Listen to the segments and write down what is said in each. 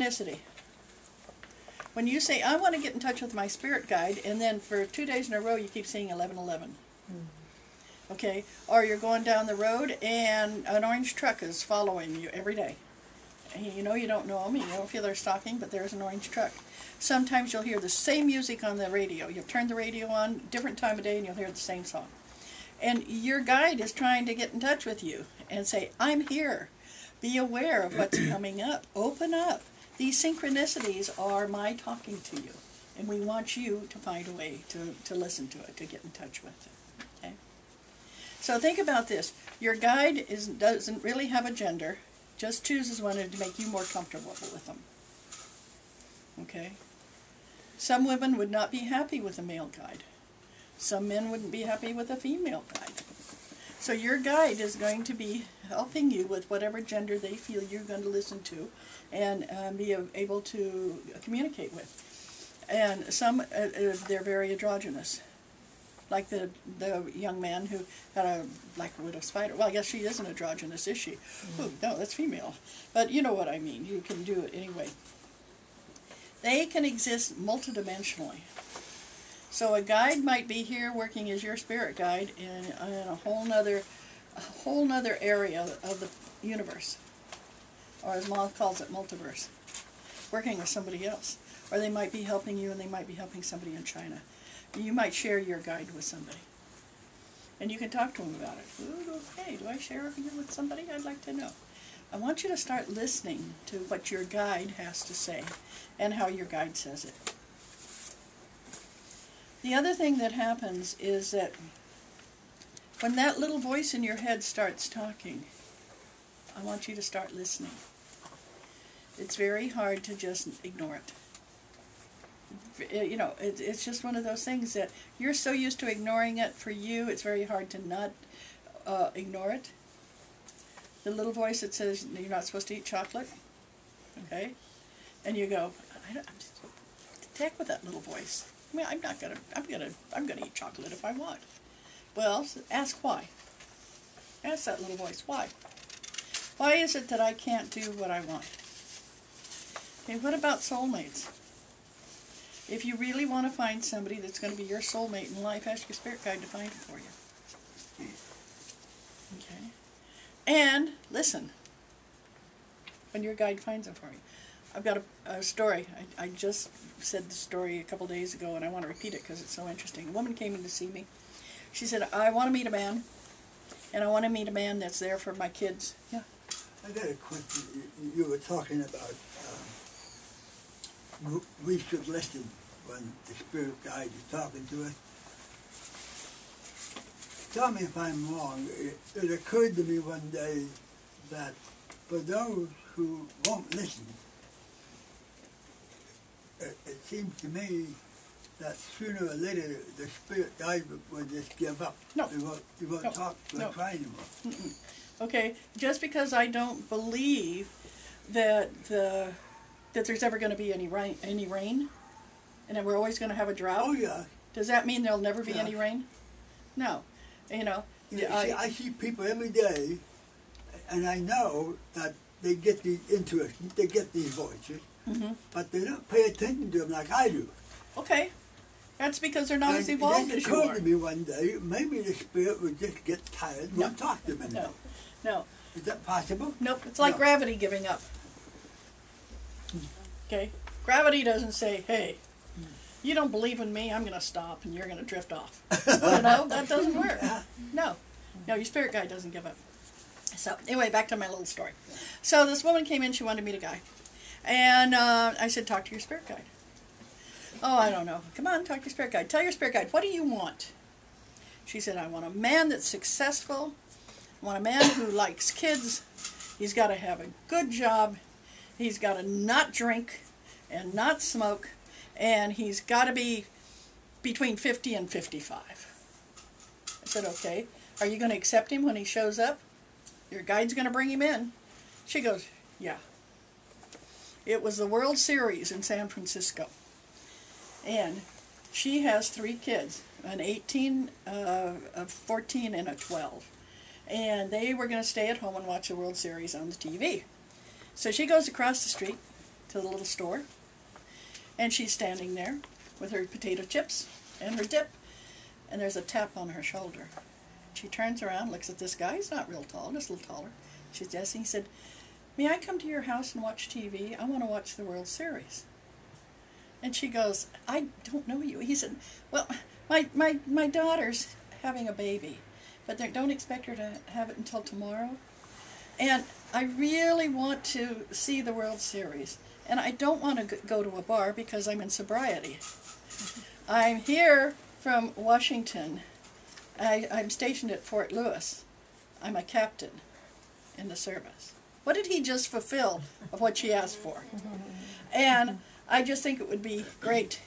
synchronicity. When you say, I want to get in touch with my spirit guide, and then for 2 days in a row you keep saying 1111. Okay? Or you're going down the road and an orange truck is following you every day. You know you don't know them, you don't feel they're stalking, but there's an orange truck. Sometimes you'll hear the same music on the radio. You'll turn the radio on, different time of day, and you'll hear the same song. And your guide is trying to get in touch with you and say, I'm here. Be aware of what's coming up. Open up. These synchronicities are my talking to you. And we want you to find a way to listen to it, to get in touch with it. Okay? So think about this. Your guide doesn't really have a gender. Just chooses one to make you more comfortable with them. Okay? Some women would not be happy with a male guide. Some men wouldn't be happy with a female guide. So your guide is going to be helping you with whatever gender they feel you're going to listen to and be able to communicate with. And some, they're very androgynous. Like the young man who had a black widow spider. Well, I guess she is an androgynous, is she? Ooh, no, that's female. But you know what I mean. You can do it anyway. They can exist multidimensionally. So a guide might be here working as your spirit guide in a whole nother area of the universe. Or as Mom calls it, multiverse. Working with somebody else. Or they might be helping you and they might be helping somebody in China. You might share your guide with somebody. And you can talk to them about it. Ooh, okay, do I share it with somebody? I'd like to know. I want you to start listening to what your guide has to say and how your guide says it. The other thing that happens is that when that little voice in your head starts talking, I want you to start listening. It's very hard to just ignore it. You know, it's just one of those things that you're so used to ignoring it. For you, it's very hard to not ignore it. The little voice that says you're not supposed to eat chocolate, okay? And you go, I'm just heck with that little voice. I mean, I'm gonna eat chocolate if I want. Well, ask why. Ask that little voice why. Why is it that I can't do what I want? Okay, what about soulmates? If you really want to find somebody that's going to be your soulmate in life, ask your spirit guide to find it for you. Okay? And listen when your guide finds it for you. I've got a story. I just said the story a couple days ago, and I want to repeat it because it's so interesting. A woman came in to see me. She said, I want to meet a man, and I want to meet a man that's there for my kids. Yeah. I got a question. You were talking about we should listen when the spirit guide is talking to us. Tell me if I'm wrong. It occurred to me one day that for those who won't listen, it seems to me that sooner or later the spirit guide will just give up. No. They won't talk to us anymore. Mm-mm. Okay, just because I don't believe that that there's ever going to be any rain, and that we're always going to have a drought. Oh yeah. Does that mean there'll never be any rain? No. You know. I see people every day, and I know that they get these intuitions, they get these voices, but they don't pay attention to them like I do. Okay. That's because they're not as evolved as you are. It occurred to me one day, maybe the spirit would just get tired and won't talk to them anymore. No. Is that possible? Nope. It's like gravity giving up. Okay? Gravity doesn't say, hey, you don't believe in me, I'm going to stop and you're going to drift off. You know, that doesn't work. No. No, your spirit guide doesn't give up. So, anyway, back to my little story. So, this woman came in, she wanted to meet a guy. And I said, talk to your spirit guide. Oh, I don't know. Come on, talk to your spirit guide. Tell your spirit guide, what do you want? She said, I want a man that's successful. I want a man who likes kids. He's got to have a good job. He's got to not drink and not smoke. And he's got to be between 50 and 55. I said, okay. Are you going to accept him when he shows up? Your guide's going to bring him in. She goes, yeah. It was the World Series in San Francisco. And she has 3 kids, an 18, a 14, and a 12. And they were going to stay at home and watch the World Series on the TV. So she goes across the street to the little store, and she's standing there with her potato chips and her dip, and there's a tap on her shoulder. She turns around, looks at this guy. He's not real tall, just a little taller. She's yes, and he said, "May I come to your house and watch TV? I want to watch the World Series." And she goes, "I don't know you." He said, "Well, my daughter's having a baby, but they don't expect her to have it until tomorrow. And I really want to see the World Series. And I don't want to go to a bar because I'm in sobriety. I'm here from Washington. I'm stationed at Fort Lewis. I'm a captain in the service." What did he just fulfill of what she asked for? And I just think it would be great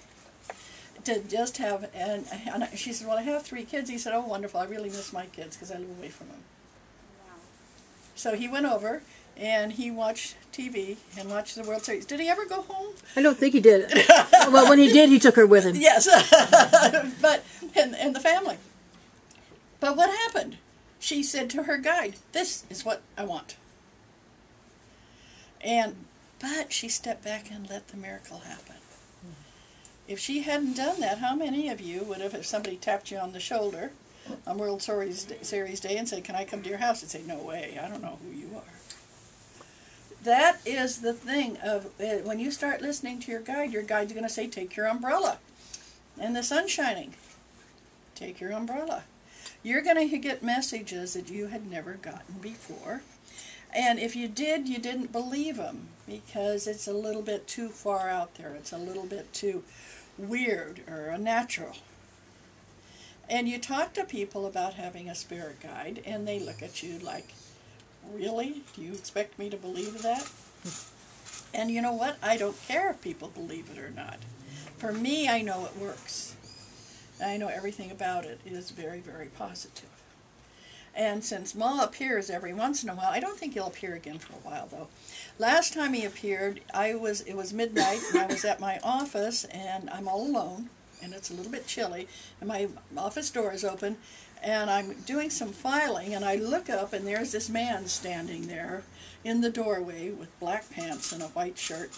to just have, and she said, "Well, I have 3 kids." He said, "Oh, wonderful. I really miss my kids because I live away from them." Wow. So he went over and he watched TV and watched the World Series. Did he ever go home? I don't think he did. Well, when he did, he took her with him. Yes, but and the family. But what happened? She said to her guide, "This is what I want." But she stepped back and let the miracle happen. If she hadn't done that, how many of you would have, if somebody tapped you on the shoulder on World Series Day and said, "Can I come to your house?" and say, "No way, I don't know who you are." That is the thing of when you start listening to your guide's going to say, "Take your umbrella." And the sun's shining. Take your umbrella. You're going to get messages that you had never gotten before. And if you did, you didn't believe them because it's a little bit too far out there. It's a little bit too weird or unnatural. And you talk to people about having a spirit guide, and they look at you like, "Really? Do you expect me to believe that?" And you know what? I don't care if people believe it or not. For me, I know it works. I know everything about it is very, very positive. And since Ma appears every once in a while, I don't think he'll appear again for a while, though. Last time he appeared, it was midnight, and I was at my office, and I'm all alone, and it's a little bit chilly, and my office door is open, and I'm doing some filing, and I look up, and there's this man standing there in the doorway with black pants and a white shirt,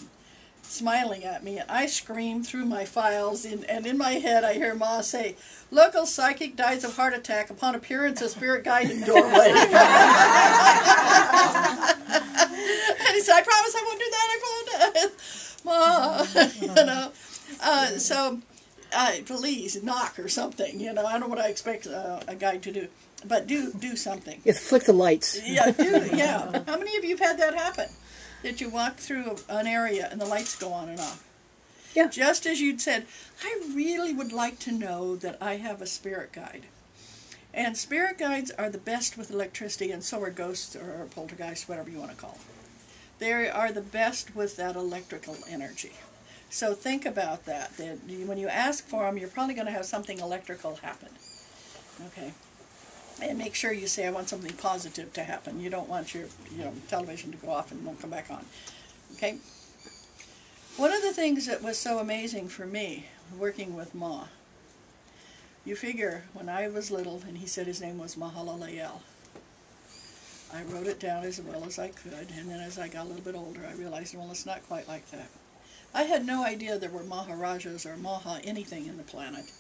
smiling at me, and I scream through my files, and in my head I hear Ma say, "Local psychic dies of heart attack upon appearance of spirit guide in doorway." And he said, "I promise I won't do that, I won't." Ma, so please knock or something, I don't know what I expect a guide to do, but do something. Just flick the lights. Yeah, yeah. How many of you have had that happen? That you walk through an area and the lights go on and off? Yeah. Just as you'd said, "I really would like to know that I have a spirit guide." And spirit guides are the best with electricity, and so are ghosts or poltergeists, whatever you want to call them. They are the best with that electrical energy. So think about that. When you ask for them, you're probably going to have something electrical happen. Okay. And make sure you say, "I want something positive to happen." You don't want your television to go off and won't come back on. Okay? One of the things that was so amazing for me, working with Ma, you figure when I was little, and he said his name was Mahalaleel, I wrote it down as well as I could, and then as I got a little bit older, I realized, well, it's not quite like that. I had no idea there were Maharajas or Maha anything in the planet.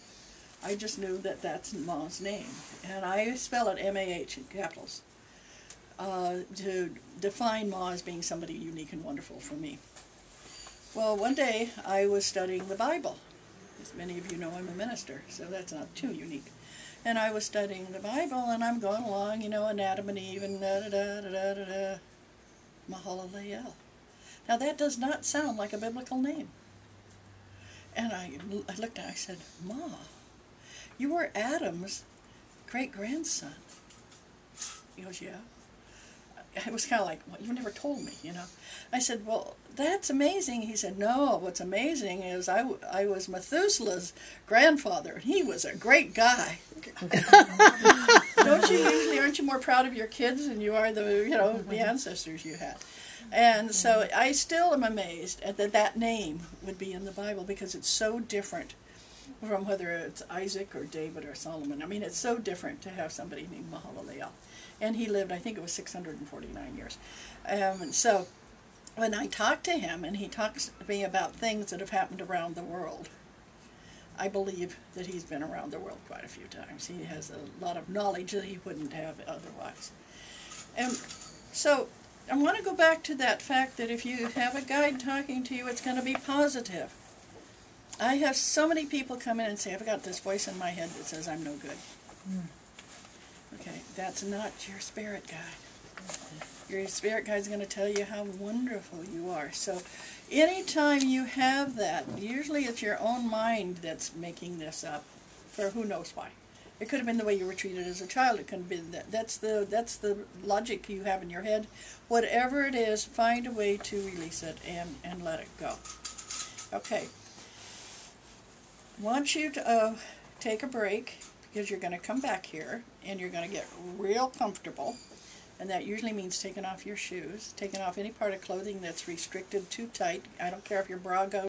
I just knew that that's Ma's name. And I spell it M-A-H in capitals to define Ma as being somebody unique and wonderful for me. Well, one day I was studying the Bible. As many of you know, I'm a minister, so that's not too unique. And I was studying the Bible, and I'm going along, Adam and Eve, and da-da-da-da-da-da-da, Mahalaleel. Now, that does not sound like a biblical name. And I looked and I said, "Ma, you were Adam's great-grandson." He goes, "Yeah." It was kind of like, "Well, you never told me, I said, "Well, that's amazing." He said, "No, what's amazing is I was Methuselah's grandfather, and he was a great guy." Aren't you more proud of your kids than you are the ancestors you had? And so I still am amazed at that name would be in the Bible, because it's so different from whether it's Isaac or David or Solomon. I mean, it's so different to have somebody named Mahalaleel. And he lived, I think it was 649 years. when I talk to him and he talks to me about things that have happened around the world, I believe that he's been around the world quite a few times. He has a lot of knowledge that he wouldn't have otherwise. And so I want to go back to that fact that if you have a guide talking to you, it's going to be positive. I have so many people come in and say, I've got this voice in my head that says I'm no good. Okay, that's not your spirit guide. Your spirit guide is going to tell you how wonderful you are. So anytime you have that, usually it's your own mind that's making this up for who knows why. It could have been the way you were treated as a child. It could have been that. That's the logic you have in your head. Whatever it is, find a way to release it and let it go. Okay. I want you to take a break because you're going to come back here and you're going to get real comfortable. And that usually means taking off your shoes, taking off any part of clothing that's restricted too tight. I don't care if your bra goes